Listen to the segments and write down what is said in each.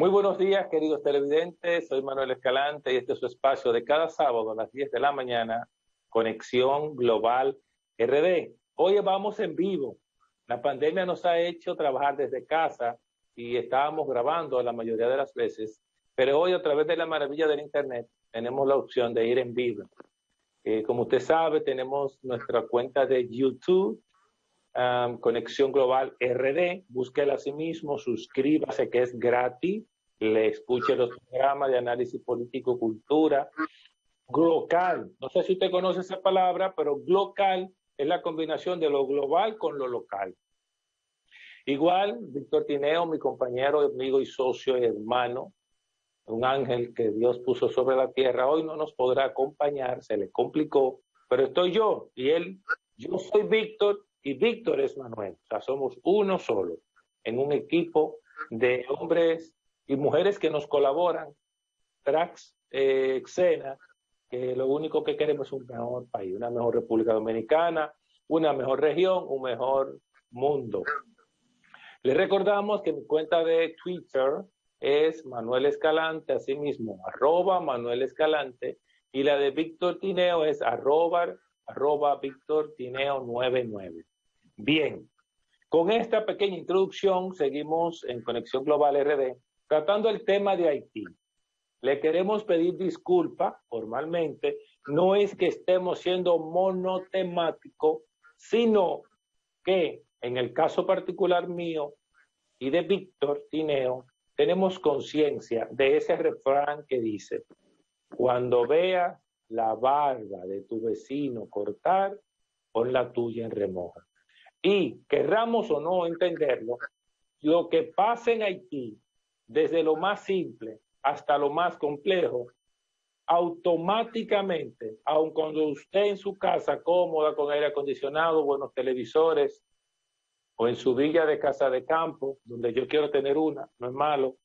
Muy buenos días, queridos televidentes. Soy Manuel Escalante y este es su espacio de cada sábado a las 10 de la mañana, Conexión Global RD. Hoy vamos en vivo. La pandemia nos ha hecho trabajar desde casa y estábamos grabando la mayoría de las veces, pero hoy a través de la maravilla del Internet tenemos la opción de ir en vivo. Como usted sabe, tenemos nuestra cuenta de YouTube, Conexión Global RD, búsquela a sí mismo, suscríbase que es gratis, le escuche los programas de análisis político, cultura, Glocal. No sé si usted conoce esa palabra, pero Glocal es la combinación de lo global con lo local. Igual, Víctor Tineo, mi compañero, amigo y socio y hermano, un ángel que Dios puso sobre la tierra, hoy no nos podrá acompañar, se le complicó, pero estoy yo y él, yo soy Víctor y Víctor es Manuel. O sea, somos uno solo en un equipo de hombres y mujeres que nos colaboran, cracks, Xena, que lo único que queremos es un mejor país, una mejor República Dominicana, una mejor región, un mejor mundo. Les recordamos que mi cuenta de Twitter es Manuel Escalante, así mismo, @Manuel Escalante, y la de Víctor Tineo es @Víctor Tineo 99. Bien, con esta pequeña introducción seguimos en Conexión Global RD, tratando el tema de Haití. Le queremos pedir disculpas formalmente, no es que estemos siendo monotemáticos, sino que en el caso particular mío y de Víctor Tineo, tenemos conciencia de ese refrán que dice: cuando veas la barba de tu vecino cortar, pon la tuya en remojo. Y querramos o no entenderlo, lo que pasa en Haití, desde lo más simple hasta lo más complejo, automáticamente, aun cuando usted en su casa cómoda, con aire acondicionado, buenos televisores, o en su villa de casa de campo, donde yo quiero tener una, no es malo,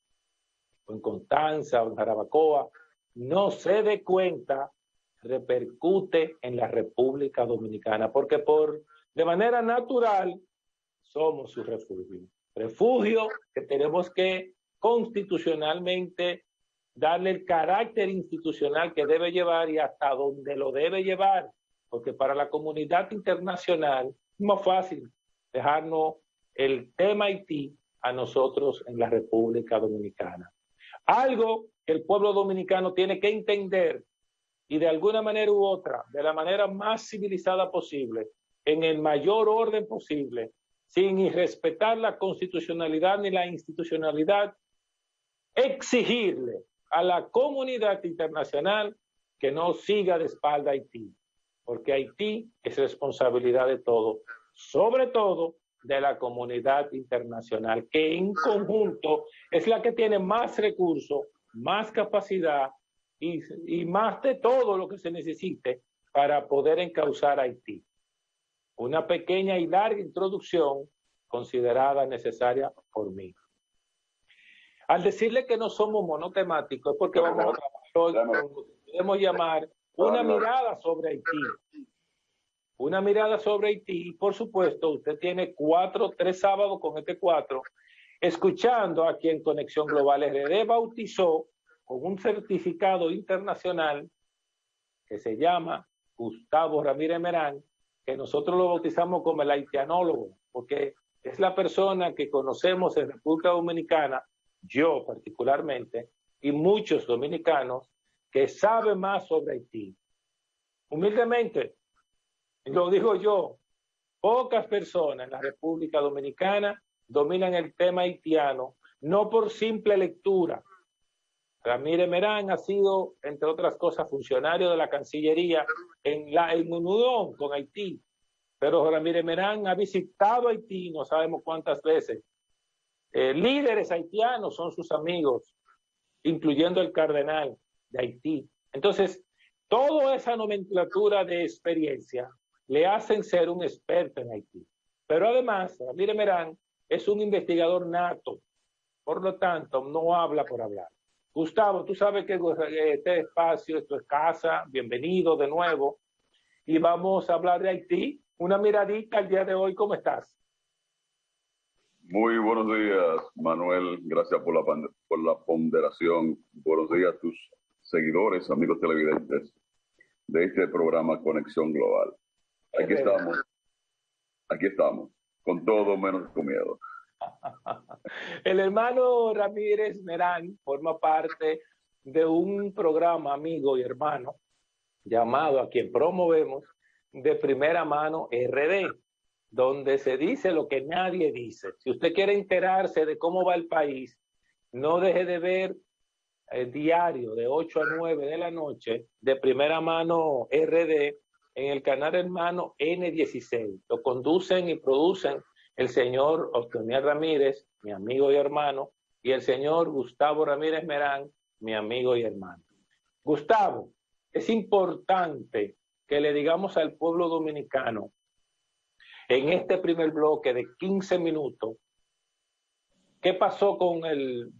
o en Constanza, o en Jarabacoa, no se dé cuenta, repercute en la República Dominicana, porque de manera natural somos su refugio. Refugio que tenemos que constitucionalmente darle el carácter institucional que debe llevar y hasta donde lo debe llevar, porque para la comunidad internacional es más fácil dejarnos el tema Haití a nosotros en la República Dominicana. Algo que el pueblo dominicano tiene que entender y de alguna manera u otra, de la manera más civilizada posible, en el mayor orden posible, sin irrespetar la constitucionalidad ni la institucionalidad, exigirle a la comunidad internacional que no siga de espalda a Haití, porque Haití es responsabilidad de todo, sobre todo de la comunidad internacional, que en conjunto es la que tiene más recursos, más capacidad y más de todo lo que se necesite para poder encauzar a Haití. Una pequeña y larga introducción considerada necesaria por mí. Al decirle que no somos monotemáticos es porque vamos a trabajar hoy con lo que podemos llamar una mirada sobre Haití. Una mirada sobre Haití, y por supuesto, usted tiene 3 sábados con este 4, escuchando a quien Conexión Global RD bautizó con un certificado internacional que se llama Gustavo Ramírez Merán, que nosotros lo bautizamos como el haitianólogo, porque es la persona que conocemos en República Dominicana, yo particularmente, y muchos dominicanos, que saben más sobre Haití. Humildemente, lo digo yo, pocas personas en la República Dominicana dominan el tema haitiano, no por simple lectura. Ramírez Merán ha sido, entre otras cosas, funcionario de la Cancillería en unión con Haití, pero Ramírez Merán ha visitado Haití, no sabemos cuántas veces. Líderes haitianos son sus amigos, incluyendo el cardenal de Haití. Entonces, toda esa nomenclatura de experiencia le hacen ser un experto en Haití. Pero además, Ramírez Merán es un investigador nato, por lo tanto, no habla por hablar. Gustavo, tú sabes que este espacio, esto es casa, bienvenido de nuevo, y vamos a hablar de Haití. Una miradita al día de hoy, ¿cómo estás? Muy buenos días, Manuel. Gracias por por la ponderación. Buenos días a tus seguidores, amigos televidentes de este programa Conexión Global. Aquí estamos, con todo menos con miedo. El hermano Ramírez Merán forma parte de un programa amigo y hermano llamado, a quien promovemos, De Primera Mano RD, donde se dice lo que nadie dice. Si usted quiere enterarse de cómo va el país, no deje de ver el diario de 8 a 9 de la noche, De Primera Mano RD, en el canal hermano N16. Lo conducen y producen el señor Ostoniel Ramírez, mi amigo y hermano, y el señor Gustavo Ramírez Merán, mi amigo y hermano. Gustavo, es importante que le digamos al pueblo dominicano en este primer bloque de 15 minutos qué pasó con el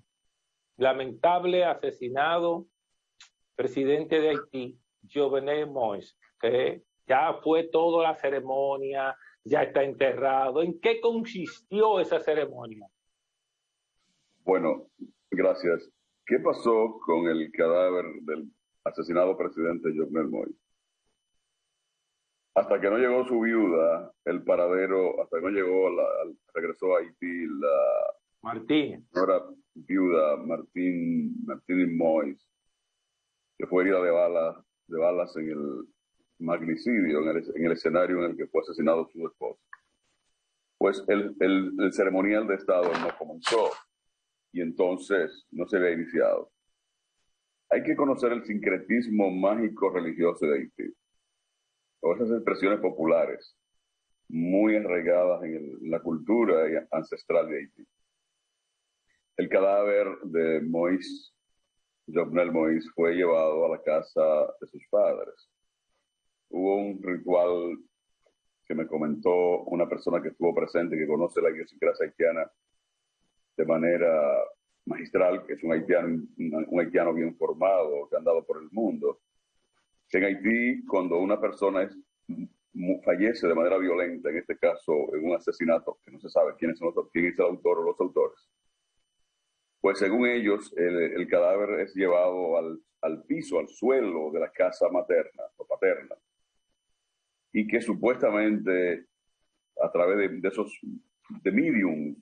lamentable asesinado presidente de Haití, Jovenel Moïse, que ya fue toda la ceremonia, ya está enterrado. ¿En qué consistió esa ceremonia? Bueno, gracias. ¿Qué pasó con el cadáver del asesinado presidente Jovenel Moïse? Hasta que no llegó su viuda, el paradero, hasta que no llegó, regresó a Haití la señora viuda Martín Moïse, que fue herida de balas en el magnicidio, en el escenario en el que fue asesinado su esposo. Pues el ceremonial de Estado no comenzó y entonces no se había iniciado. Hay que conocer el sincretismo mágico religioso de Haití, o esas expresiones populares muy arraigadas en la cultura ancestral de Haití. El cadáver de Jovenel Moïse, fue llevado a la casa de sus padres. Hubo un ritual que me comentó una persona que estuvo presente, que conoce la idiosincrasia haitiana de manera magistral, que es un haitiano bien formado, que ha andado por el mundo. En Haití, cuando una persona fallece de manera violenta, en este caso en un asesinato, que no se sabe quién es el autor o los autores, pues según ellos, el cadáver es llevado al piso, al suelo de la casa materna o paterna, y que supuestamente a través de esos mediums,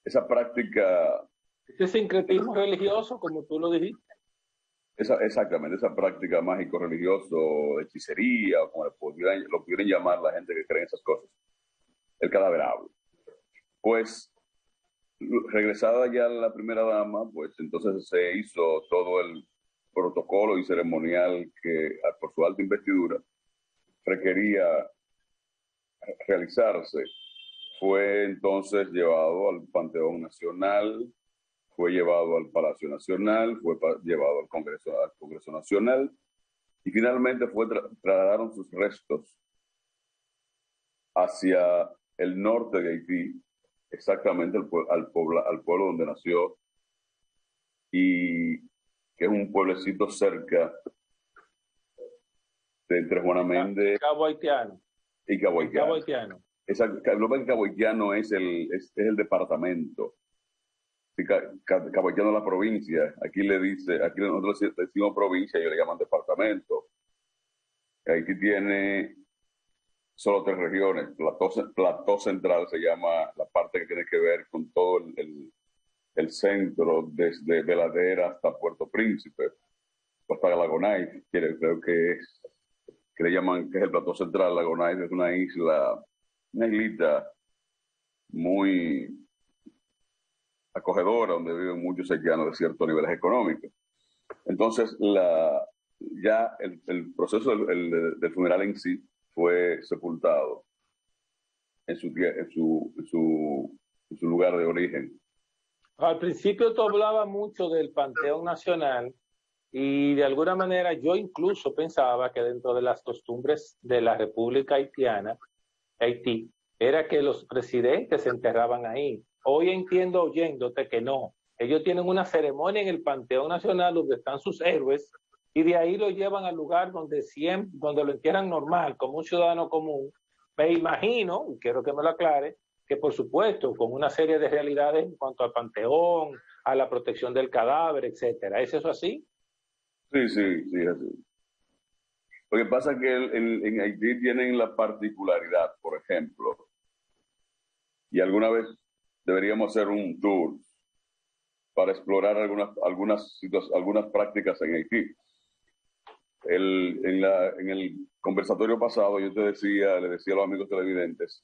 esa práctica... Ese sincretismo religioso, como tú lo dijiste. Exactamente, esa práctica mágico-religioso, hechicería, o como lo pudieran llamar la gente que cree en esas cosas, el cadáver habla. Pues, regresada ya la primera dama, pues entonces se hizo todo el protocolo y ceremonial que, por su alta investidura, requería realizarse. Fue entonces llevado al Panteón Nacional, fue llevado al Palacio Nacional, fue llevado al Congreso Nacional, y finalmente trasladaron sus restos hacia el norte de Haití, exactamente al pueblo donde nació, y que es un pueblecito cerca de entre Juana Méndez Cabo Haitiano. Y Cabo Haitiano. Cabo Haitiano. Cabo Haitiano es el departamento. Cabo Haitiano es la provincia. Aquí nosotros decimos provincia y ellos le llaman departamento. Haití tiene solo 3 regiones. Plató Central se llama la parte que tiene que ver con todo el centro, desde Veladera hasta Puerto Príncipe, hasta Lagonais, creo que le llaman, que es el Plató Central. Lagonais es una islita muy acogedora, donde viven muchos haitianos de ciertos niveles económicos. Entonces, ya el proceso del funeral en sí fue sepultado en su lugar de origen. Al principio tú hablabas mucho del Panteón Nacional y de alguna manera yo incluso pensaba que dentro de las costumbres de la República Haitiana, Haití, era que los presidentes se enterraban ahí. Hoy entiendo oyéndote que no. Ellos tienen una ceremonia en el Panteón Nacional donde están sus héroes y de ahí lo llevan al lugar donde lo entierran normal, como un ciudadano común. Me imagino, y quiero que me lo aclare, que por supuesto, con una serie de realidades en cuanto al panteón, a la protección del cadáver, etcétera. ¿Es eso así? Sí, sí, sí, así. Lo que pasa es que en Haití tienen la particularidad, por ejemplo, y alguna vez deberíamos hacer un tour para explorar algunas prácticas en Haití. En el conversatorio pasado yo le decía a los amigos televidentes,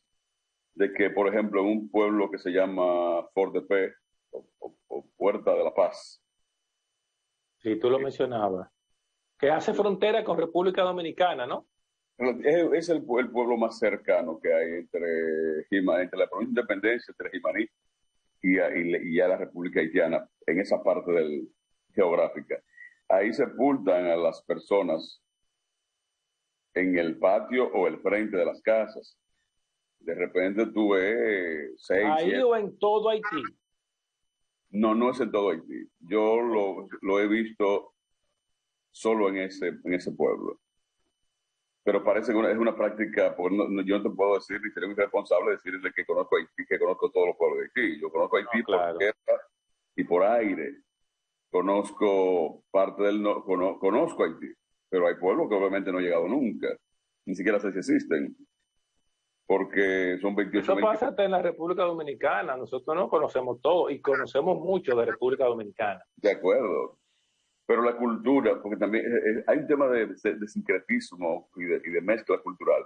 de que, por ejemplo, en un pueblo que se llama Fort de Paix o Puerta de la Paz. Sí, tú lo mencionabas. Que hace frontera con República Dominicana, ¿no? Es el pueblo más cercano que hay entre la provincia de Independencia, entre Jimaní y ya la República Haitiana, en esa parte geográfica. Ahí sepultan a las personas en el patio o el frente de las casas. De repente tú ves 6, ¿Ahí 7. o en todo Haití? No, no es en todo Haití. Yo lo he visto solo en ese pueblo. Pero parece que es una práctica, porque yo no te puedo decir, ni sería muy responsable decirle que conozco Haití, que conozco todos los pueblos de Haití. Yo conozco Haití Claro. por tierra y por aire. Conozco parte conozco Haití, pero hay pueblos que obviamente no he llegado nunca. Ni siquiera sé si existen. Porque son 28. Eso pasa hasta en la República Dominicana. Nosotros no conocemos todo y conocemos mucho de República Dominicana. De acuerdo. Pero la cultura, porque también hay un tema de sincretismo y de mezcla cultural.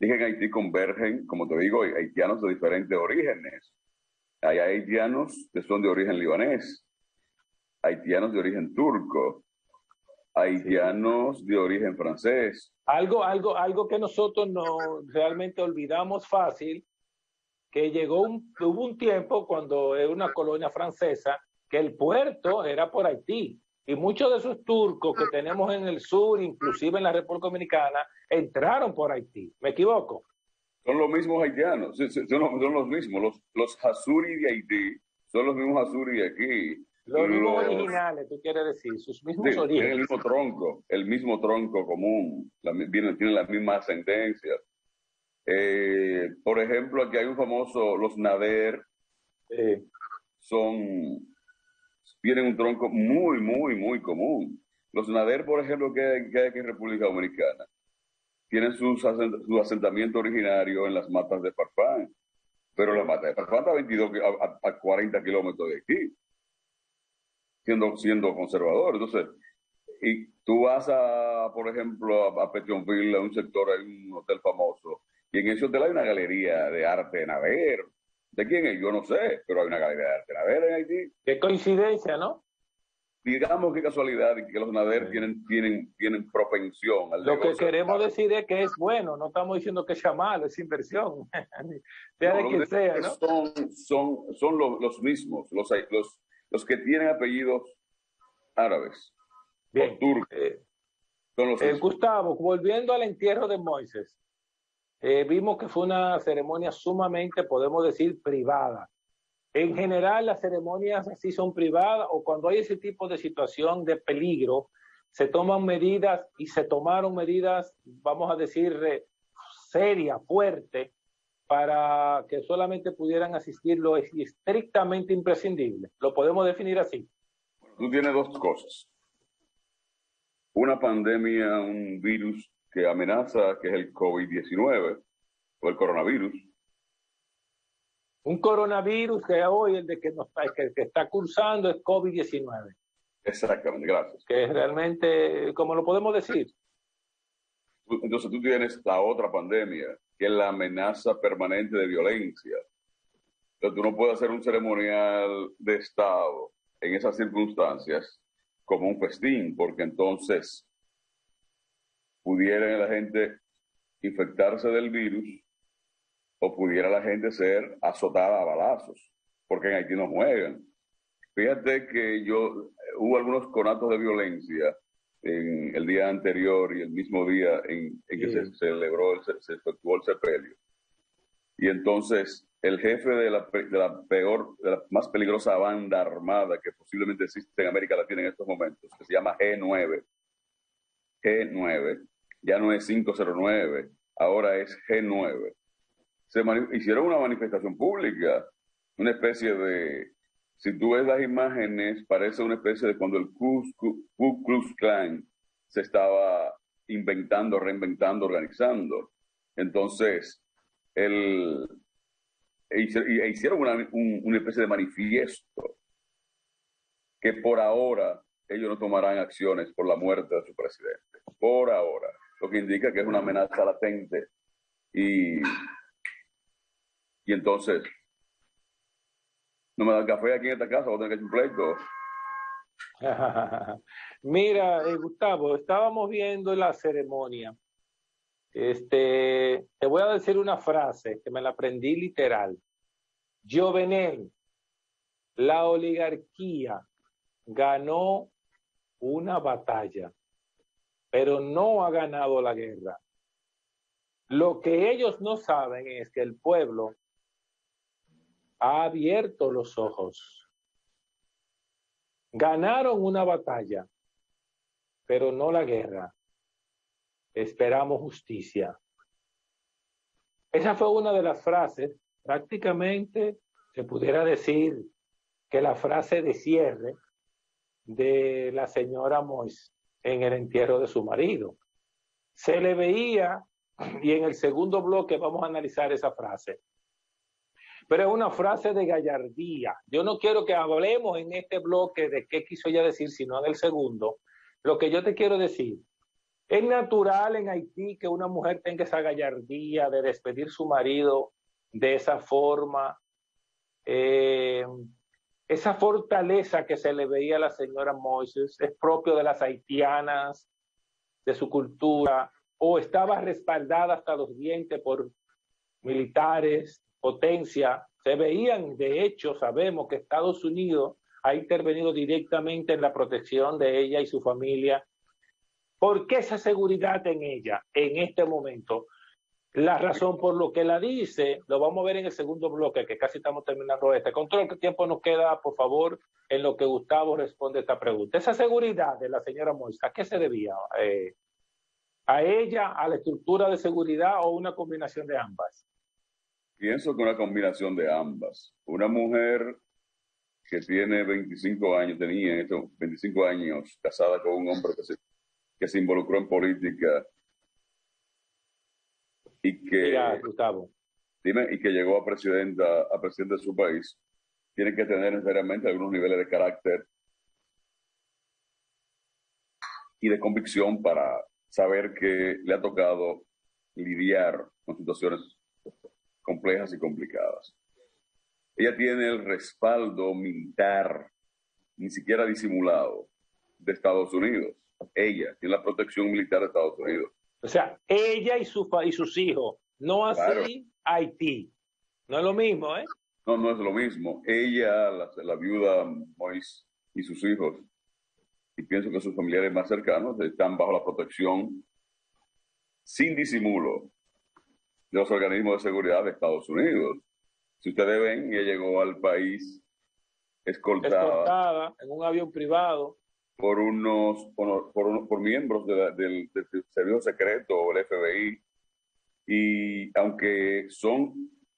Dije que en Haití convergen, como te digo, haitianos de diferentes orígenes. Hay haitianos que son de origen libanés, haitianos de origen turco, haitianos de origen francés. Algo que nosotros no realmente olvidamos fácil, que hubo un tiempo cuando era una colonia francesa, que el puerto era por Haití. Y muchos de esos turcos que tenemos en el sur, inclusive en la República Dominicana, entraron por Haití. ¿Me equivoco? Son los mismos haitianos, son los mismos. Los Hasuri de Haití son los mismos Hasuri de aquí. Los mismos originales, tú quieres decir, sus mismos Sí, orígenes. tienen el mismo tronco común, tienen la misma ascendencia. Por ejemplo, aquí hay un famoso, los Nader, tienen un tronco muy, muy, muy común. Los Nader, por ejemplo, que hay aquí en República Dominicana, tienen su asentamiento originario en las matas de Farfán, pero las matas de Farfán está a 40 kilómetros de aquí, siendo conservador. Entonces, y tú vas por ejemplo, a Petionville, a un sector, hay un hotel famoso, y en ese hotel hay una galería de arte de Nader. ¿De quién es? Yo no sé, pero hay una galería de arte de Nader en Haití. Qué coincidencia, ¿no? Digamos qué casualidad que los Nader tienen propensión al Lo negocio. que queremos decir es que es bueno, no estamos diciendo que sea malo, es inversión. Sea de quien sea, ¿no? Son los mismos, los que tienen apellidos árabes. Bien. Son los Gustavo, volviendo al entierro de Moisés, vimos que fue una ceremonia sumamente, podemos decir, privada. En general, las ceremonias así son privadas, o cuando hay ese tipo de situación de peligro, se toman medidas y se tomaron medidas, vamos a decir, serias, fuertes, para que solamente pudieran asistir lo estrictamente imprescindible. ¿Lo podemos definir así? Tú tienes dos cosas. Una pandemia, un virus que amenaza, que es el COVID-19 o el coronavirus. Un coronavirus que hoy el de que está cursando es COVID-19. Exactamente, gracias. Que es realmente, como lo podemos decir. Entonces tú tienes la otra pandemia, que es la amenaza permanente de violencia. Entonces tú no puedes hacer un ceremonial de Estado en esas circunstancias como un festín, porque entonces pudiera la gente infectarse del virus o pudiera la gente ser azotada a balazos, porque en Haití no juegan. Fíjate que hubo algunos conatos de violencia en el día anterior y el mismo día en que se efectuó el sepelio. Y entonces el jefe de la más peligrosa banda armada que posiblemente existe en América Latina en estos momentos, que se llama G9, ya no es 509, ahora es G9. hicieron una manifestación pública, una especie de, si tú ves las imágenes, parece una especie de cuando el Ku Klux Klan se estaba inventando, reinventando, organizando. Entonces, hicieron una especie de manifiesto que por ahora ellos no tomarán acciones por la muerte de su presidente. Por ahora. Lo que indica que es una amenaza latente. Y entonces, no me dan café aquí en esta casa, voy a tener que hacer un pleito. Mira, Gustavo, estábamos viendo la ceremonia. Te voy a decir una frase que me la aprendí literal. Jovenel, la oligarquía ganó una batalla, pero no ha ganado la guerra. Lo que ellos no saben es que el pueblo ha abierto los ojos. Ganaron una batalla, pero no la guerra. Esperamos justicia. Esa fue una de las frases, prácticamente se pudiera decir que la frase de cierre de la señora Mois en el entierro de su marido. Se le veía, y en el segundo bloque vamos a analizar esa frase, pero es una frase de gallardía. Yo no quiero que hablemos en este bloque de qué quiso ella decir, sino en el segundo. Lo que yo te quiero decir, es natural en Haití que una mujer tenga esa gallardía de despedir su marido de esa forma, esa fortaleza que se le veía a la señora Moises, es propio de las haitianas, de su cultura, o estaba respaldada hasta los dientes por militares, potencia. Se veían, de hecho, sabemos que Estados Unidos ha intervenido directamente en la protección de ella y su familia. ¿Por qué esa seguridad en ella en este momento? La razón por lo que la dice, lo vamos a ver en el segundo bloque, que casi estamos terminando este. Control, ¿qué tiempo nos queda, por favor, en lo que Gustavo responde esta pregunta? Esa seguridad de la señora Mois, ¿a qué se debía? ¿A ella, a la estructura de seguridad o una combinación de ambas? Pienso que una combinación de ambas. Una mujer que tiene 25 años, tenía estos 25 años, casada con un hombre que se involucró en política y que, Mira, Gustavo, y que llegó a presidente de su país, tiene que tener necesariamente algunos niveles de carácter y de convicción para saber que le ha tocado lidiar con situaciones complejas y complicadas. Ella tiene el respaldo militar, ni siquiera disimulado, de Estados Unidos. Ella tiene la protección militar de Estados Unidos. O sea, ella y sus hijos, no así claro. Haití. No es lo mismo, ¿eh? No, no es lo mismo. Ella, la viuda Mois y sus hijos, y pienso que sus familiares más cercanos, están bajo la protección sin disimulo de los organismos de seguridad de Estados Unidos. Si ustedes ven, ella llegó al país escoltada en un avión privado por miembros del servicio secreto o el FBI. Y aunque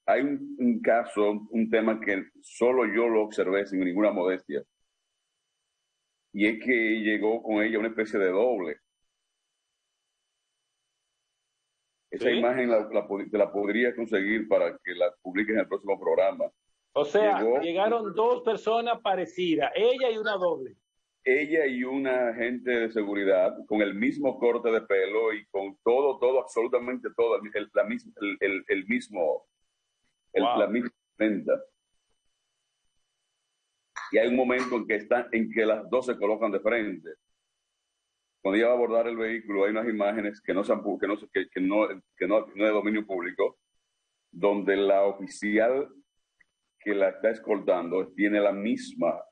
hay un caso, un tema que solo yo lo observé sin ninguna modestia, y es que llegó con ella una especie de doble. Esa ¿sí? Imagen la podría conseguir para que la publiquen en el próximo programa. O sea, llegaron dos personas parecidas, ella y una doble. Ella y una agente de seguridad con el mismo corte de pelo y con todo, absolutamente todo, la misma venta. Y hay un momento en que las dos se colocan de frente. Cuando ella va a abordar el vehículo, hay unas imágenes que no es de dominio público, donde la oficial que la está escoltando es la misma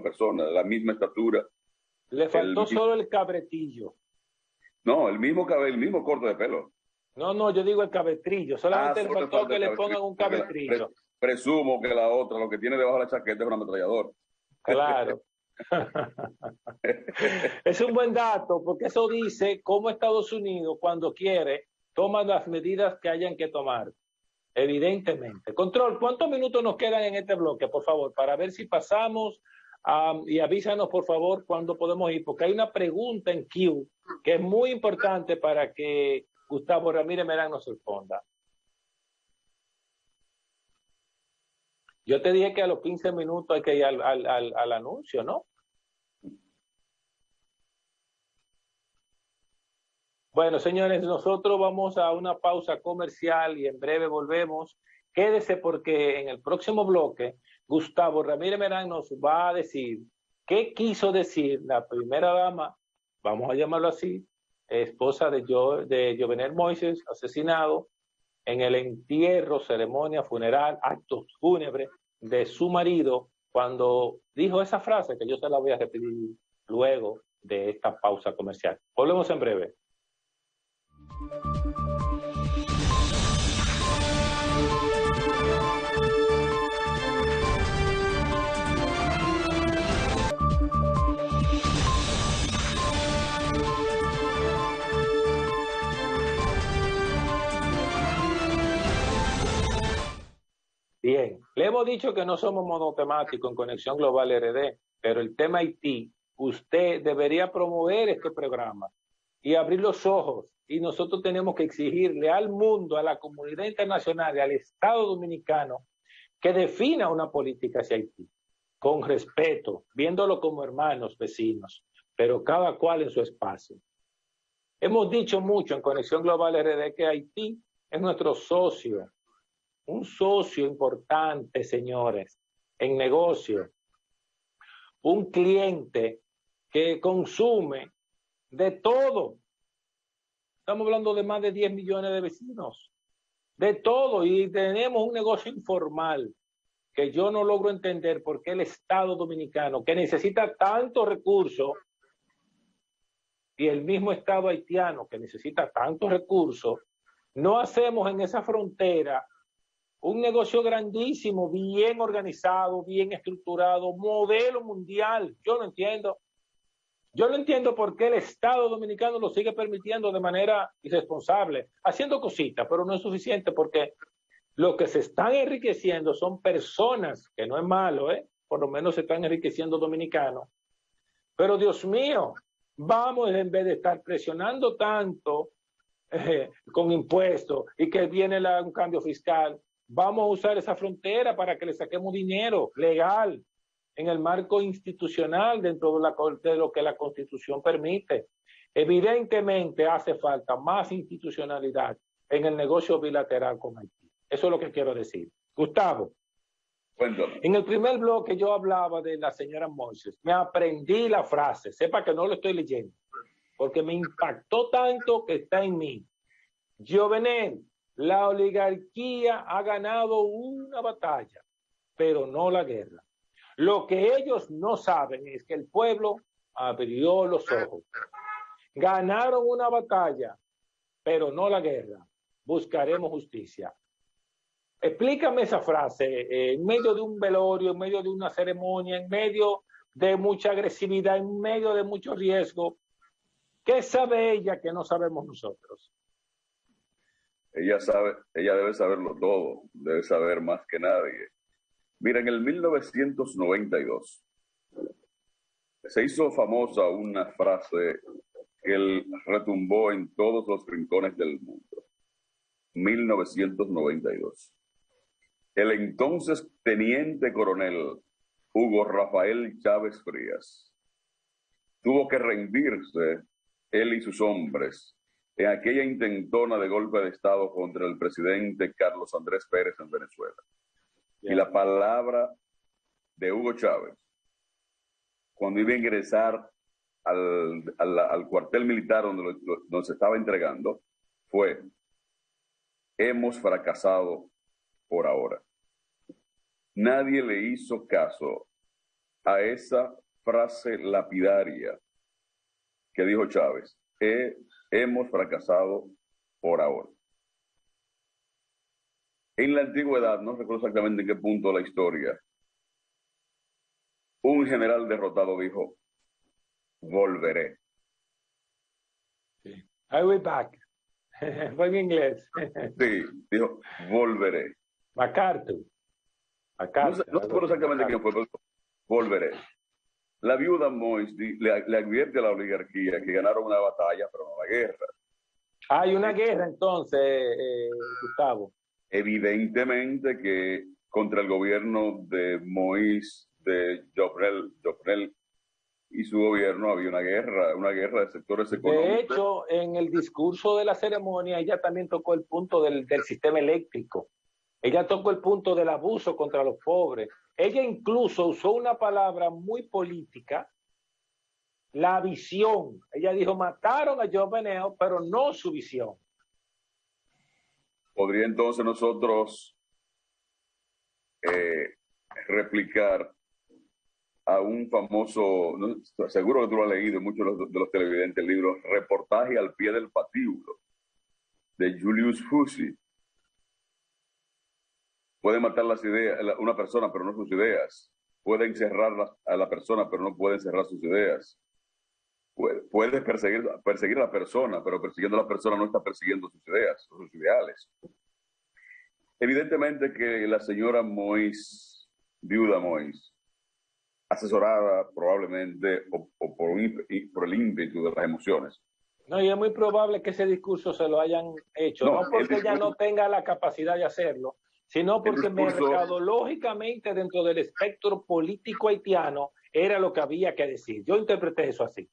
persona, la misma estatura. Le faltó solo el cabretillo. No, el mismo corte de pelo. No, yo digo el cabetrillo. Solamente le faltó que le pongan un cabetrillo. Presumo que la otra, lo que tiene debajo de la chaqueta es un ametrallador. Claro. Es un buen dato, porque eso dice cómo Estados Unidos, cuando quiere, toma las medidas que hayan que tomar. evidentemente. Control, ¿cuántos minutos nos quedan en este bloque, por favor, para ver si pasamos y avísanos, por favor, cuándo podemos ir? Porque hay una pregunta en Q que es muy importante para que Gustavo Ramírez Merán nos responda. Yo te dije que a los 15 minutos hay que ir al anuncio, ¿no? Bueno, señores, nosotros vamos a una pausa comercial y en breve volvemos. Quédese porque en el próximo bloque Gustavo Ramírez Merán nos va a decir qué quiso decir la primera dama, vamos a llamarlo así, esposa de Jovenel Moïse, asesinado en el entierro, ceremonia, funeral, actos fúnebres de su marido, cuando dijo esa frase que yo se la voy a repetir luego de esta pausa comercial. Volvemos en breve. Bien, le hemos dicho que no somos monotemáticos en Conexión Global RD, pero el tema Haití, usted debería promover este programa y abrir los ojos, y nosotros tenemos que exigirle al mundo, a la comunidad internacional y al Estado Dominicano que defina una política hacia Haití, con respeto, viéndolo como hermanos, vecinos, pero cada cual en su espacio. Hemos dicho mucho en Conexión Global RD que Haití es nuestro socio, un socio importante, señores, en negocio, un cliente que consume de todo. Estamos hablando de más de 10 millones de vecinos, de todo, y tenemos un negocio informal que yo no logro entender por qué el Estado Dominicano, que necesita tantos recursos, y el mismo Estado haitiano, que necesita tantos recursos, no hacemos en esa frontera un negocio grandísimo, bien organizado, bien estructurado, modelo mundial. Yo no entiendo. Yo no entiendo por qué el Estado Dominicano lo sigue permitiendo de manera irresponsable, haciendo cositas, pero no es suficiente porque lo que se están enriqueciendo son personas, que no es malo, por lo menos se están enriqueciendo dominicanos. Pero Dios mío, vamos en vez de estar presionando tanto con impuestos y que viene un cambio fiscal, vamos a usar esa frontera para que le saquemos dinero legal en el marco institucional dentro de lo que la Constitución permite. Evidentemente hace falta más institucionalidad en el negocio bilateral con Haití. Eso es lo que quiero decir. Gustavo, Cuéntame. En el primer bloque yo hablaba de la señora Moïse. Me aprendí la frase, sepa que no lo estoy leyendo, porque me impactó tanto que está en mí. Jovenel, la oligarquía ha ganado una batalla, pero no la guerra. Lo que ellos no saben es que el pueblo abrió los ojos. Ganaron una batalla, pero no la guerra. Buscaremos justicia. Explícame esa frase, en medio de un velorio, en medio de una ceremonia, en medio de mucha agresividad, en medio de mucho riesgo. ¿Qué sabe ella que no sabemos nosotros? Ella debe saberlo todo, debe saber más que nadie. Mira, en el 1992 se hizo famosa una frase que retumbó en todos los rincones del mundo. 1992. El entonces teniente coronel Hugo Rafael Chávez Frías tuvo que rendirse, él y sus hombres, en aquella intentona de golpe de Estado contra el presidente Carlos Andrés Pérez en Venezuela. Y la palabra de Hugo Chávez, cuando iba a ingresar al cuartel militar donde se estaba entregando, fue: hemos fracasado por ahora. Nadie le hizo caso a esa frase lapidaria que dijo Chávez: hemos fracasado por ahora. En la antigüedad, no recuerdo exactamente en qué punto de la historia, un general derrotado dijo: volveré. Sí. I will back. Fue en inglés. Sí, dijo, volveré. MacArthur. MacArthur, No sé algo así, exactamente quién MacArthur. fue, pero volveré. La viuda Mois le advierte a la oligarquía que ganaron una batalla, pero no la guerra. Hay una guerra entonces, Gustavo. Evidentemente que contra el gobierno de Mois, de Jovenel y su gobierno había una guerra de sectores De económicos. hecho, en el discurso de la ceremonia, ella también tocó el punto del sistema eléctrico. Ella tocó el punto del abuso contra los pobres. Ella incluso usó una palabra muy política, la visión. Ella dijo, mataron a Jovenel, pero no su visión. ¿Podría entonces nosotros replicar a un famoso, ¿no? Seguro que tú lo has leído, muchos de los televidentes, el libro Reportaje al pie del patíbulo, de Julius Fusi? Puede matar las ideas, una persona, pero no sus ideas. Puede encerrar a la persona, pero no puede encerrar sus ideas. Puede perseguir a la persona, pero persiguiendo a la persona no está persiguiendo sus ideas o sus ideales. Evidentemente que la señora Mois, viuda Mois, asesorada probablemente o por el ímpetu de las emociones. No, y es muy probable que ese discurso se lo hayan hecho, no porque ella no tenga la capacidad de hacerlo, sino porque mercadológicamente dentro del espectro político haitiano era lo que había que decir. Yo interpreté eso así.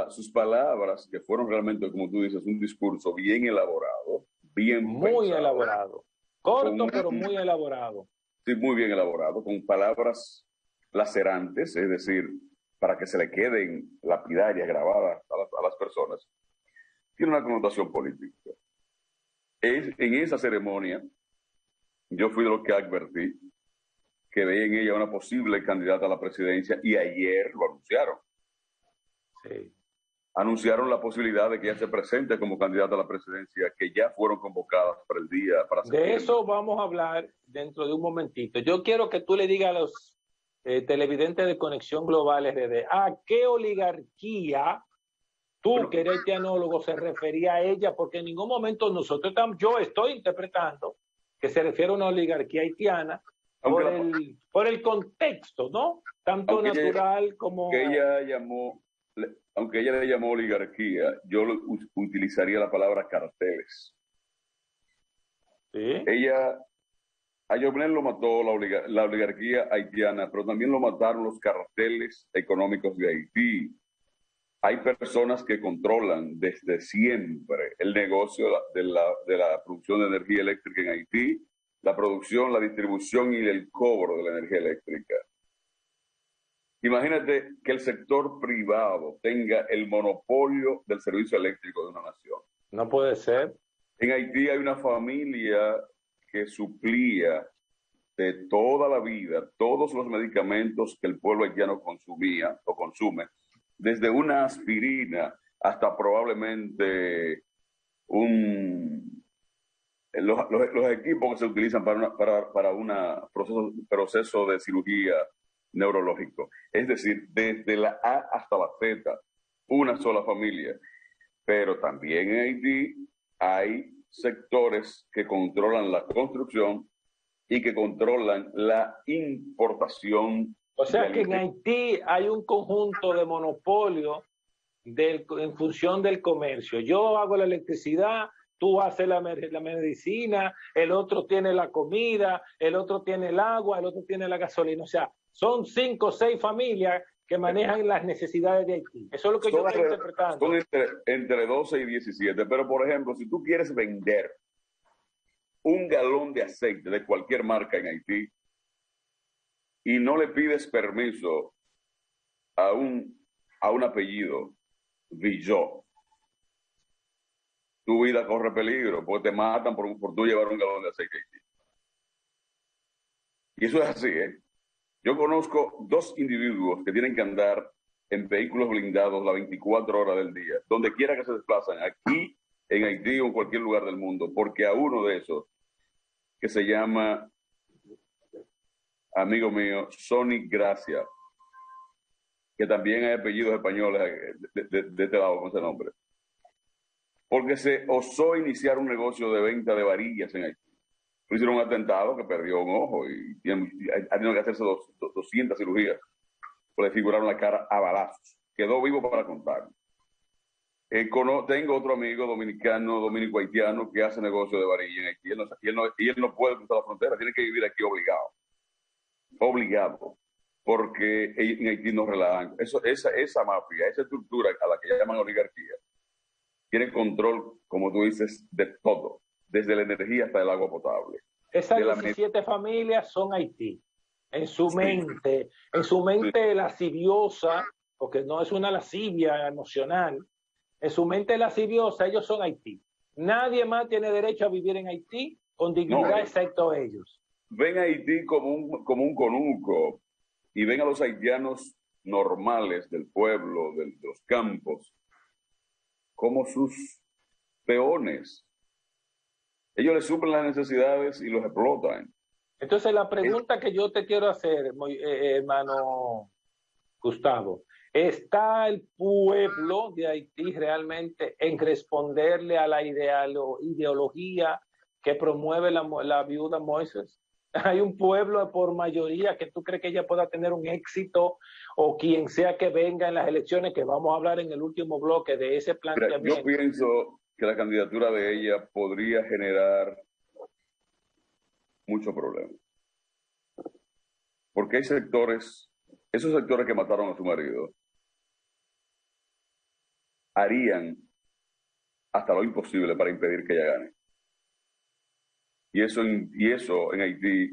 Sus palabras, que fueron realmente, como tú dices, un discurso bien elaborado, bien muy pensado, elaborado, corto pero muy elaborado. Sí, muy bien elaborado, con palabras lacerantes, es decir, para que se le queden lapidarias grabadas a las personas, tiene una connotación política. En esa ceremonia, yo fui de los que advertí que veía en ella una posible candidata a la presidencia y ayer lo anunciaron. Sí. Anunciaron la posibilidad de que ella se presente como candidata a la presidencia, que ya fueron convocadas para el día, para septiembre. De eso vamos a hablar dentro de un momentito. Yo quiero que tú le digas a los televidentes de Conexión Global RD, ¿a qué oligarquía tú, que eres haitianólogo, se refería a ella? Porque en ningún momento yo estoy interpretando que se refiere a una oligarquía haitiana por el contexto, ¿no? Tanto natural como... Aunque ella le llamó oligarquía, yo utilizaría la palabra carteles. ¿Sí? A Jovenel lo mató la oligarquía haitiana, pero también lo mataron los carteles económicos de Haití. Hay personas que controlan desde siempre el negocio de la producción de energía eléctrica en Haití, la producción, la distribución y el cobro de la energía eléctrica. Imagínate que el sector privado tenga el monopolio del servicio eléctrico de una nación. No puede ser. En Haití hay una familia que suplía de toda la vida todos los medicamentos que el pueblo haitiano consumía o consume, desde una aspirina hasta probablemente los equipos que se utilizan para un proceso de cirugía neurológico. Es decir, desde la A hasta la Z, una sola familia. Pero también en Haití hay sectores que controlan la construcción y que controlan la importación. O sea que en Haití hay un conjunto de monopolio en función del comercio. Yo hago la electricidad, tú haces la medicina, el otro tiene la comida, el otro tiene el agua, el otro tiene la gasolina. O sea, son 5 o 6 familias que manejan las necesidades de Haití. Eso es lo que yo estoy interpretando. Son entre 12 y 17, pero por ejemplo, si tú quieres vender un galón de aceite de cualquier marca en Haití y no le pides permiso a un apellido, Villot, tu vida corre peligro, porque te matan por tú llevar un galón de aceite a Haití. Y eso es así, ¿eh? Yo conozco 2 individuos que tienen que andar en vehículos blindados las 24 horas del día, donde quiera que se desplazan, aquí, en Haití o en cualquier lugar del mundo, porque a uno de esos, que se llama, amigo mío, Sonic Gracia, que también hay apellidos españoles de este lado con ese nombre. porque se osó iniciar un negocio de venta de varillas en Haití. Hicieron un atentado que perdió un ojo y ha tenido que hacerse 200 cirugías. Le figuraron la cara a balazos. Quedó vivo para contar. Tengo otro amigo dominicano, dominico-haitiano, que hace negocio de varilla en Haití. Y él no puede cruzar la frontera, tiene que vivir aquí obligado. Obligado. Porque en Haití no relajan. Esa mafia, esa estructura a la que llaman oligarquía, tiene control, como tú dices, de todo. Desde la energía hasta el agua potable. Esas 17 familias son Haití. En su mente lasciviosa, porque no es una lascivia emocional, en su mente lasciviosa ellos son Haití. Nadie más tiene derecho a vivir en Haití con dignidad excepto ellos. Ven a Haití como un conuco y ven a los haitianos normales del pueblo, de los campos, como sus peones. Ellos les suplen las necesidades y los explotan. Entonces la pregunta que yo te quiero hacer, hermano Gustavo, ¿está el pueblo de Haití realmente en responderle a la ideología que promueve la viuda Moises? ¿Hay un pueblo por mayoría que tú crees que ella pueda tener un éxito, o quien sea que venga en las elecciones, que vamos a hablar en el último bloque de ese planteamiento? Yo pienso que la candidatura de ella podría generar mucho problema. Porque hay sectores, esos sectores que mataron a su marido, harían hasta lo imposible para impedir que ella gane. Y eso en Haití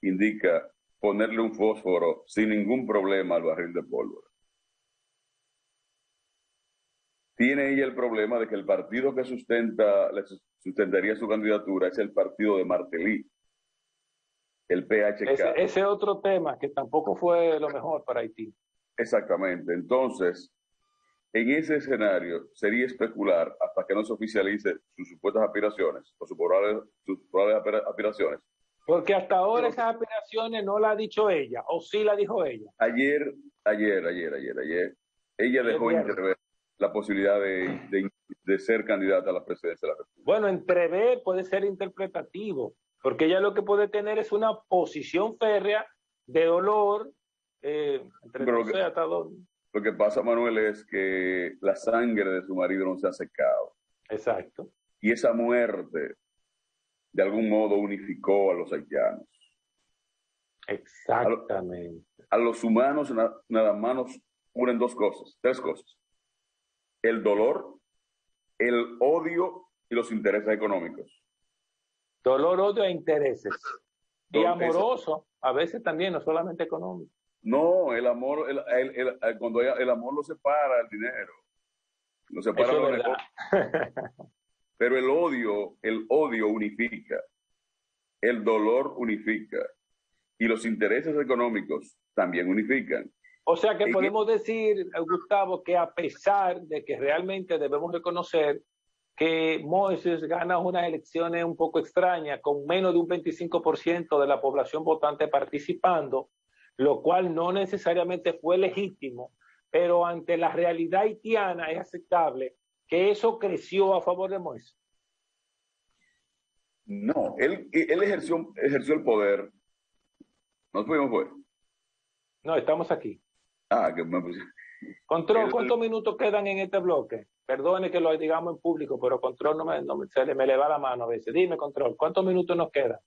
indica ponerle un fósforo sin ningún problema al barril de pólvora. Tiene ella el problema de que el partido que sustentaría su candidatura es el partido de Martelly, el PHK. Ese otro tema que tampoco fue lo mejor para Haití. Exactamente. Entonces, en ese escenario sería especular hasta que no se oficialice sus supuestas aspiraciones o sus probables aspiraciones. Porque hasta ahora esas aspiraciones no las ha dicho ella, o sí la dijo ella. Ayer, ella dejó entrever la posibilidad de ser candidata a la presidencia de la República. Bueno, entrever puede ser interpretativo, porque ella lo que puede tener es una posición férrea de dolor, Lo que pasa, Manuel, es que la sangre de su marido no se ha secado. Exacto. Y esa muerte, de algún modo, unificó a los haitianos. Exactamente. A los humanos nada más nos unen tres cosas. El dolor, el odio y los intereses económicos. Dolor, odio e intereses. Y amoroso, a veces también, no solamente económico. No, el amor, cuando el amor lo separa el dinero. Lo separa los negocios. Pero el odio unifica. El dolor unifica. Y los intereses económicos también unifican. O sea que podemos decir, Gustavo, que a pesar de que realmente debemos reconocer que Moises gana unas elecciones un poco extrañas, con menos de un 25% de la población votante participando, lo cual no necesariamente fue legítimo, pero ante la realidad haitiana es aceptable que eso creció a favor de Moises. No, él ejerció el poder. ¿Nos fuimos, fue? No, estamos aquí. Que me puse. Control, ¿cuántos minutos quedan en este bloque? Perdone que lo digamos en público, pero Control se me le va la mano a veces. Dime, Control, ¿cuántos minutos nos quedan?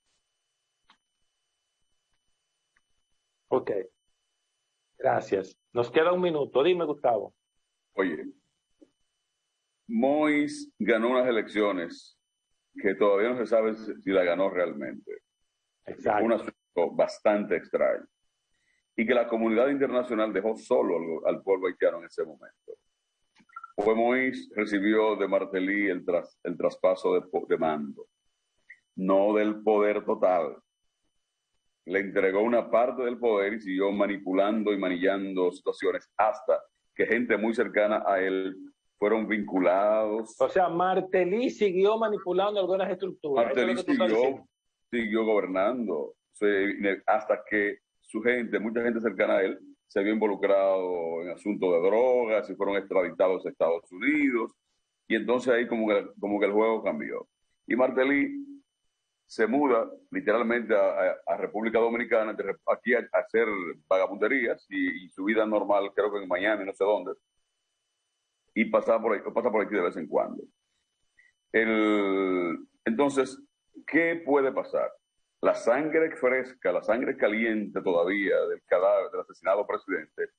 Ok. Gracias. Nos queda un minuto. Dime, Gustavo. Oye, Moïse ganó unas elecciones que todavía no se sabe si la ganó realmente. Exacto. Fue un asunto bastante extraño. Y que la comunidad internacional dejó solo al pueblo haitiano en ese momento. Pues Moïse recibió de Martelly el traspaso de mando, no del poder total. Le entregó una parte del poder y siguió manipulando y manillando situaciones hasta que gente muy cercana a él fueron vinculados. O sea, Martelly siguió manipulando algunas estructuras. Martelly siguió gobernando hasta que mucha gente cercana a él, se vio involucrado en asuntos de drogas y fueron extraditados a Estados Unidos. y entonces ahí como que el juego cambió. Y Martelly se muda literalmente a República Dominicana, aquí a hacer vagabunderías y su vida normal, creo que en Miami, no sé dónde, y pasa por aquí de vez en cuando. Entonces, ¿qué puede pasar? La sangre fresca, la sangre caliente todavía del cadáver del asesinado presidente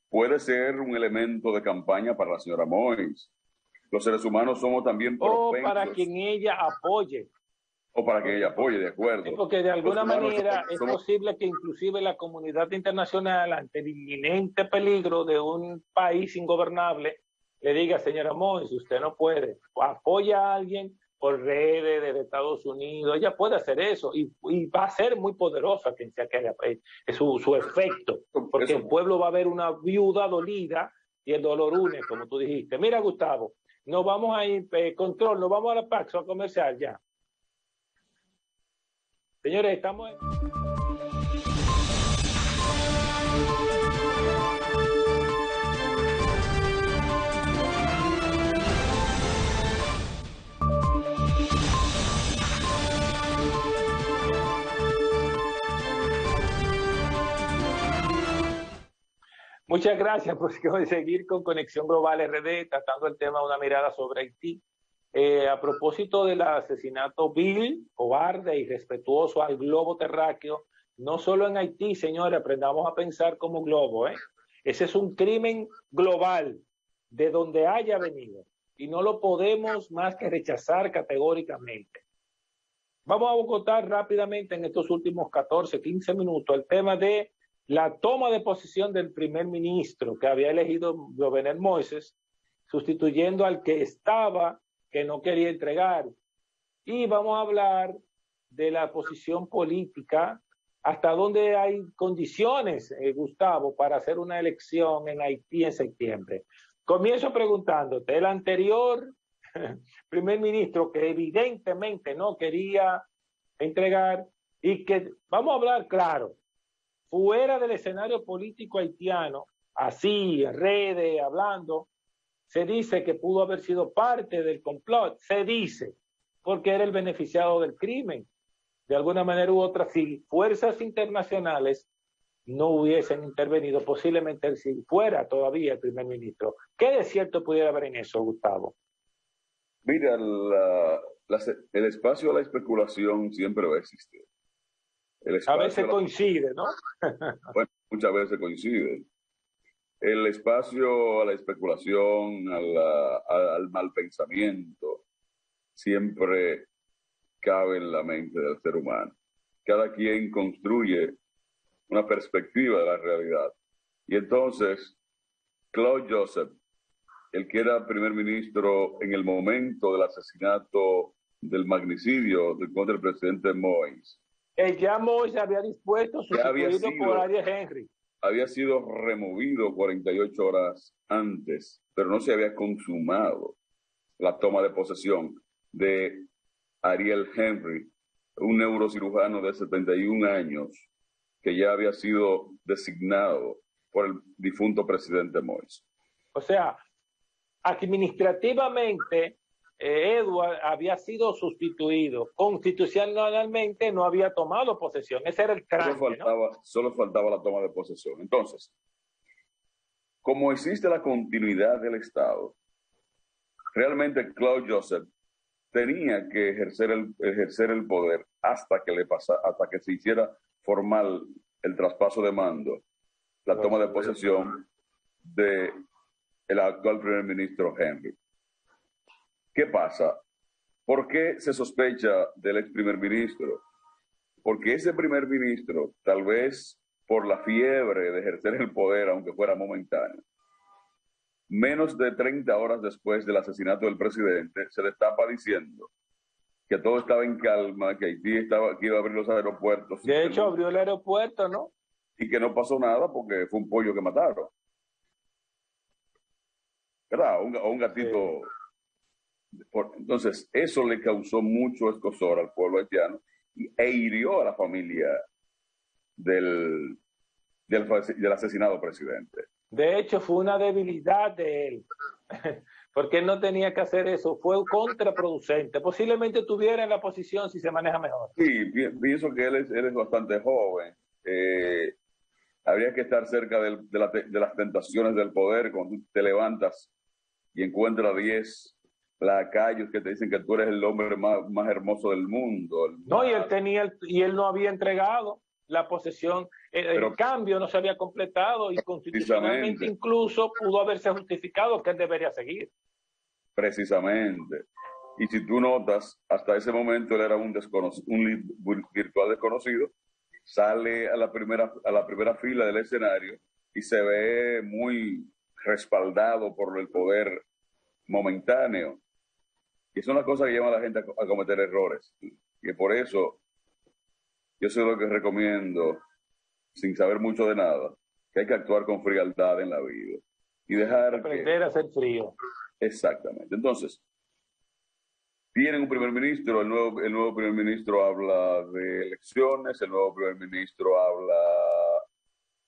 puede ser un elemento de campaña para la señora Moïse. Los seres humanos somos también propensos. O para quien ella apoye. O para que ella apoye, de acuerdo. Sí, porque de alguna manera es posible que inclusive la comunidad internacional, ante el inminente peligro de un país ingobernable, le diga, señora Moïse, usted no puede, apoya a alguien por redes de Estados Unidos, ella puede hacer eso y va a ser muy poderosa quien sea que haya su efecto, porque el pueblo va a ver una viuda dolida y el dolor une, como tú dijiste. Mira, Gustavo, nos vamos a ir, control, nos vamos a la Paxo a comercial ya. Señores, estamos en... Muchas gracias por seguir con Conexión Global RD, tratando el tema de una mirada sobre Haití. A propósito del asesinato vil, cobarde y irrespetuoso al globo terráqueo, no solo en Haití, señores, aprendamos a pensar como globo, Ese es un crimen global, de donde haya venido, y no lo podemos más que rechazar categóricamente. Vamos a acotar rápidamente en estos últimos 14, 15 minutos el tema de la toma de posesión del primer ministro que había elegido Jovenel Moïse, sustituyendo al que estaba, que no quería entregar. Y vamos a hablar de la posición política, hasta dónde hay condiciones, Gustavo, para hacer una elección en Haití en septiembre. Comienzo preguntándote, el anterior primer ministro que evidentemente no quería entregar y que, vamos a hablar claro, fuera del escenario político haitiano, así, en redes, hablando, se dice que pudo haber sido parte del complot, se dice, porque era el beneficiado del crimen. De alguna manera u otra, si fuerzas internacionales no hubiesen intervenido, posiblemente si fuera todavía el primer ministro. ¿Qué de cierto pudiera haber en eso, Gustavo? Mira, el espacio a la especulación siempre va a existir. A veces coincide, ¿no? Bueno, muchas veces coincide. El espacio a la especulación, al mal pensamiento, siempre cabe en la mente del ser humano. Cada quien construye una perspectiva de la realidad. Y entonces, Claude Joseph, el que era primer ministro en el momento del asesinato, del magnicidio contra el presidente Moïse, ya Moïse había dispuesto sustituido por Ariel Henry. Había sido removido 48 horas antes, pero no se había consumado la toma de posesión de Ariel Henry, un neurocirujano de 71 años que ya había sido designado por el difunto presidente Moïse. O sea, administrativamente, Edward había sido sustituido. Constitucionalmente no había tomado posesión. Ese era el trance, solo faltaba la toma de posesión. Entonces, como existe la continuidad del Estado, realmente Claude Joseph tenía que ejercer el poder hasta que se hiciera formal el traspaso de mando, la toma de posesión de el actual primer ministro Henry. ¿Qué pasa? ¿Por qué se sospecha del ex primer ministro? Porque ese primer ministro, tal vez por la fiebre de ejercer el poder, aunque fuera momentáneo, menos de 30 horas después del asesinato del presidente, se destapa diciendo que todo estaba en calma, que Haití que iba a abrir los aeropuertos. De hecho, abrió el aeropuerto, ¿no? Y que no pasó nada porque fue un pollo que mataron. ¿Verdad? O un gatito. Sí. Entonces, eso le causó mucho escozor al pueblo haitiano e hirió a la familia del asesinado presidente. De hecho, fue una debilidad de él. porque él no tenía que hacer eso, fue contraproducente. Posiblemente estuviera en la posición si se maneja mejor. Sí, pienso que él es bastante joven. Habría que estar cerca de las tentaciones del poder cuando tú te levantas y encuentras 10 lacayos que te dicen que tú eres el hombre más hermoso del mundo. No, y él no había entregado la posesión, el cambio no se había completado y constitucionalmente incluso pudo haberse justificado que él debería seguir. Precisamente. Y si tú notas, hasta ese momento él era un virtual desconocido, sale a la primera fila del escenario y se ve muy respaldado por el poder momentáneo. Y son las cosas que llevan a la gente a cometer errores. Y por eso yo soy lo que recomiendo, sin saber mucho de nada, que hay que actuar con frialdad en la vida. Y dejar aprender a ser frío. Exactamente. Entonces, tienen un primer ministro, el nuevo primer ministro habla de elecciones, el nuevo primer ministro habla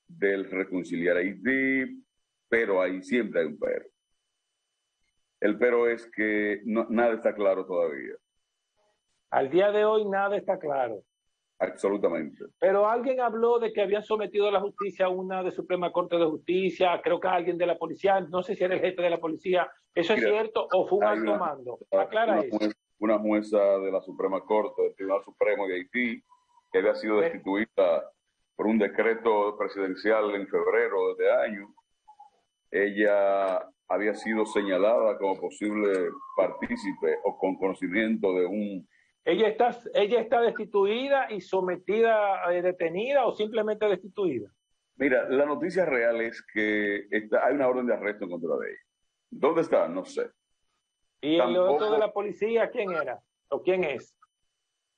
del reconciliar Haití, pero ahí siempre hay un pero. El pero es que nada está claro todavía. Al día de hoy nada está claro. Absolutamente. Pero alguien habló de que habían sometido a la justicia a una de Suprema Corte de Justicia, creo que alguien de la policía, no sé si era el jefe de la policía. ¿Eso es cierto o fue un alto mando? Aclara eso. Una jueza de la Suprema Corte, del Tribunal Supremo de Haití, que había sido destituida por un decreto presidencial en febrero de este año. Ella había sido señalada como posible partícipe o con conocimiento de un... ¿Ella está destituida y sometida, detenida o simplemente destituida? Mira, la noticia real es que hay una orden de arresto en contra de ella. ¿Dónde está? No sé. ¿Y el otro de la policía quién era? ¿O quién es?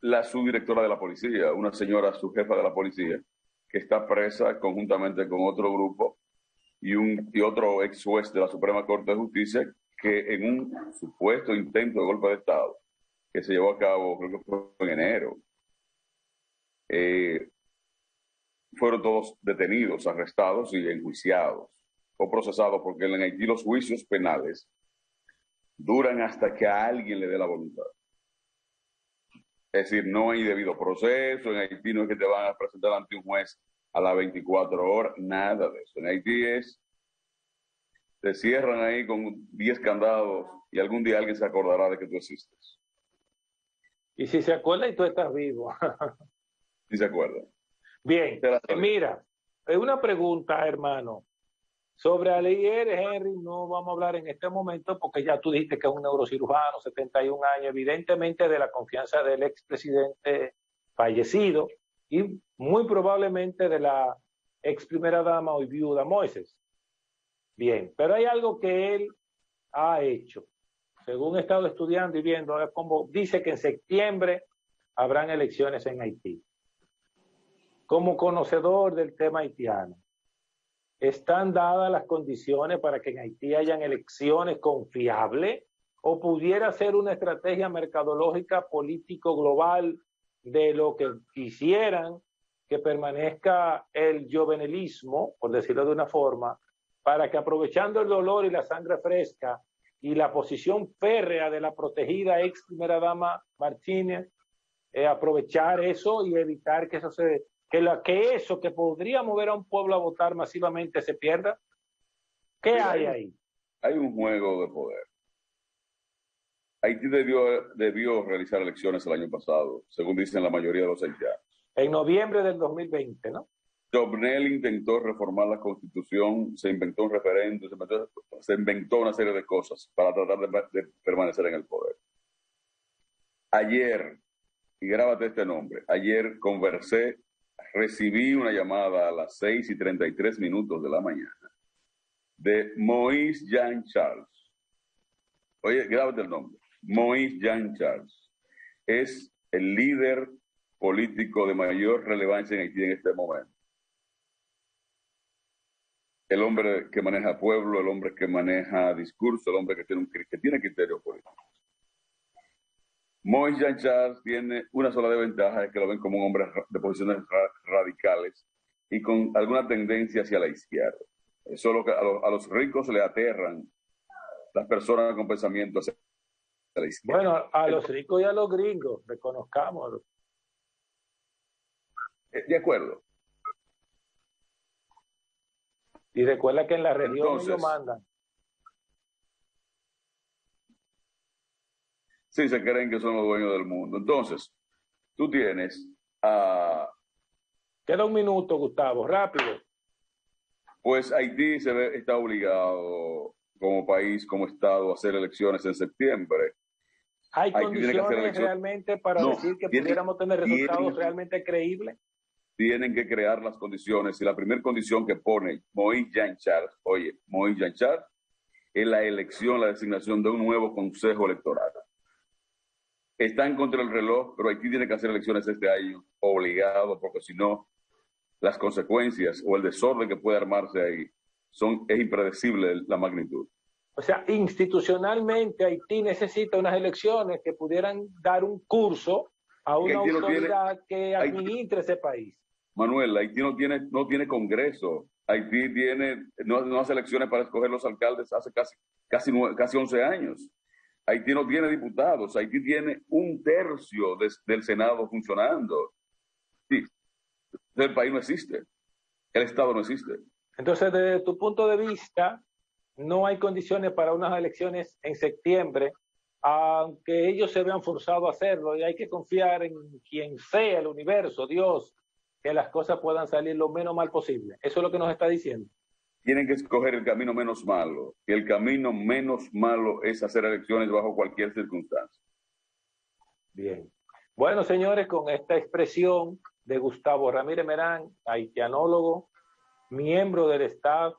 La subdirectora de la policía, una señora subjefa de la policía, que está presa conjuntamente con otro grupo y otro ex juez de la Suprema Corte de Justicia, que en un supuesto intento de golpe de Estado que se llevó a cabo, creo que fue en enero, fueron todos detenidos, arrestados y enjuiciados o procesados, porque en Haití los juicios penales duran hasta que a alguien le dé la voluntad. Es decir, no hay debido proceso, en Haití no es que te van a presentar ante un juez a las 24 horas, nada de eso. En Haití te cierran ahí con 10 candados y algún día alguien se acordará de que tú existes. Y si se acuerda y tú estás vivo. Si se acuerda. Bien, mira, una pregunta, hermano. Sobre Alier Henry no vamos a hablar en este momento porque ya tú dijiste que es un neurocirujano, 71 años, evidentemente de la confianza del expresidente fallecido y muy probablemente de la ex primera dama hoy viuda Moises. Bien, pero hay algo que él ha hecho. Según he estado estudiando y viendo, es como dice que en septiembre habrán elecciones en Haití. Como conocedor del tema haitiano, ¿están dadas las condiciones para que en Haití hayan elecciones confiables? ¿O pudiera ser una estrategia mercadológica político global de lo que quisieran que permanezca el jovenelismo, por decirlo de una forma, para que aprovechando el dolor y la sangre fresca y la posición férrea de la protegida ex primera dama Martínez, aprovechar eso y evitar que eso que podría mover a un pueblo a votar masivamente se pierda? ¿Qué hay ahí? Hay un juego de poder. Haití debió realizar elecciones el año pasado, según dicen la mayoría de los haitianos. En noviembre del 2020, ¿no? Jovenel intentó reformar la constitución, se inventó un referéndum, se inventó una serie de cosas para tratar de permanecer en el poder. Ayer, y grábate este nombre, ayer recibí una llamada a las 6:33 de la mañana de Moïse Jean Charles. Oye, grábate el nombre. Moïse Jean Charles es el líder político de mayor relevancia en Haití en este momento. El hombre que maneja pueblo, el hombre que maneja discurso, el hombre que tiene criterio político. Moïse Jean Charles tiene una sola desventaja, es que lo ven como un hombre de posiciones radicales y con alguna tendencia hacia la izquierda. Solo que a los ricos le aterran las personas con pensamiento hacia la izquierda. Bueno, a los ricos y a los gringos, reconozcámoslo. De acuerdo. Y recuerda que en la región Entonces, ellos mandan. Sí, se creen que son los dueños del mundo. Entonces, tú tienes a... Queda un minuto, Gustavo, rápido. Pues Haití está obligado como país, como Estado, a hacer elecciones en septiembre. ¿Hay condiciones realmente para decir que pudiéramos tener resultados realmente creíbles? Tienen que crear las condiciones. Y la primera condición que pone Moïse Jean Charles, es la elección, la designación de un nuevo consejo electoral. Están contra el reloj, pero Haití tiene que hacer elecciones este año, obligado, porque si no, las consecuencias o el desorden que puede armarse ahí es impredecible la magnitud. O sea, institucionalmente Haití necesita unas elecciones que pudieran dar un curso a una autoridad que administre ese país. Manuel, Haití no tiene Congreso. Haití no hace elecciones para escoger los alcaldes hace casi 11 años. Haití no tiene diputados. Haití tiene 1/3 del Senado funcionando. Sí. El país no existe. El Estado no existe. Entonces, desde tu punto de vista, no hay condiciones para unas elecciones en septiembre, aunque ellos se vean forzados a hacerlo, y hay que confiar en quien sea, el universo, Dios, que las cosas puedan salir lo menos mal posible. Eso es lo que nos está diciendo. Tienen que escoger el camino menos malo, y el camino menos malo es hacer elecciones bajo cualquier circunstancia. Bien. Bueno, señores, con esta expresión de Gustavo Ramírez Merán, haitianólogo, miembro del staff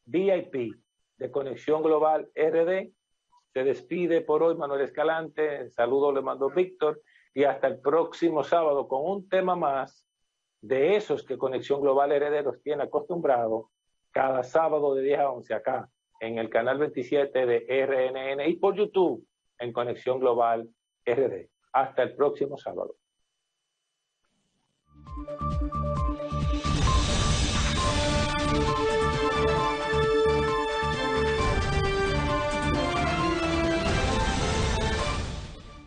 VIP de Conexión Global RD, se despide por hoy Manuel Escalante. Saludos le mando Víctor, y hasta el próximo sábado con un tema más de esos que Conexión Global RD los tiene acostumbrados cada sábado de 10 a 11 acá en el canal 27 de RNN y por YouTube en Conexión Global RD. Hasta el próximo sábado.